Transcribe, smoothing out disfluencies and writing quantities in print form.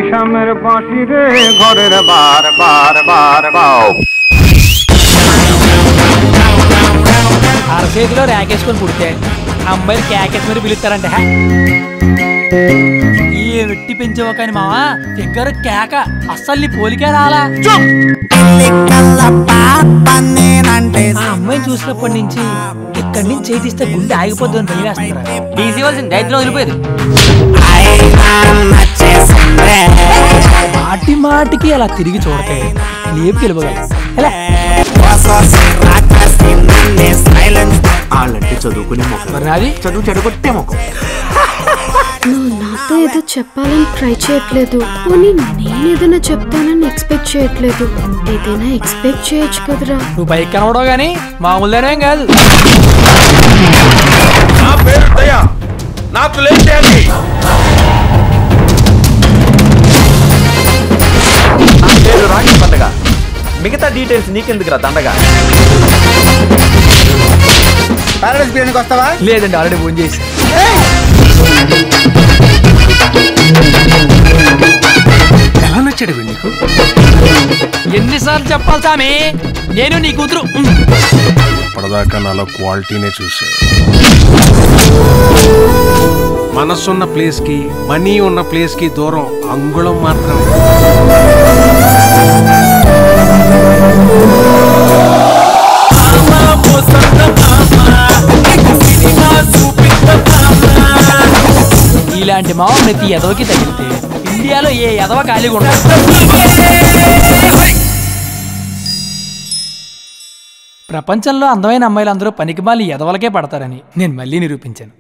শ্যামের বাঁশি রে ঘরের বার বার বার বাও అరచేతిలో ర్యాకేసుకొని పుడితే అమ్మాయిలు కేకేసి మరి పిలుస్తారంటే ఈ వెట్టి పెంచావు కానీ మావా దగ్గర కేక అస్సలు నీ పోలికే రాలా. ఆ అమ్మాయిని చూసినప్పటి నుంచి ఇక్కడి నుంచి చేతిస్తే గుండె ఆగిపోద్దు అని భయవేస్తున్నారు. తీసివలసిన దైత్యం వదిలిపోయేది. మాటి మాటికి అలా తిరిగి చూడతే లేపు గెలవగలరు. వాళ్ళంటే చదువుకునే మొక్క, నాది చదువు చెడగొట్టే మొక్క. నువ్వు నాతో ఏదో చెప్పాలని ట్రై చేయట్లేదు, పోనీ నేనేదైనా చెప్తానని ఎక్స్పెక్ట్ చేయట్లేదు. ఏదైనా ఎక్స్పెక్ట్ చేయొచ్చు కదరా. నువ్వు బైక్ కనవడవు గానీ మామూలుదేనేం కాదు. నా పేరు దయా, నాకు లేచేయండి. నా పేరు రాఖీ పండగ. మిగతా డీటెయిల్స్ నీకెందుకురా దండగా. ప్యారడైస్ బిర్యానీకి వస్తావా? లేదండి, ఆల్రెడీ ఫోన్ చేసి. ఎలా నచ్చాడు నీకు? ఎన్నిసార్లు చెప్పాలి సామి, నేను నీ కూతురు. ఇప్పటిదాకా నాలో క్వాలిటీనే చూసావు. మనసున్న ప్లేస్ కి, మనీ ఉన్న ప్లేస్ కి దూరం అంగుళం మాత్రమే. ఇలాంటి మావ ప్రతి ఎదవకి తగిలితే ఇండియాలో ఏ ఎదవ ఖాళీగా ఉండదు. ప్రపంచంలో అందమైన అమ్మాయిలందరూ పనికిమాలి ఎదవలకే పడతారని నేను మళ్ళీ నిరూపించాను.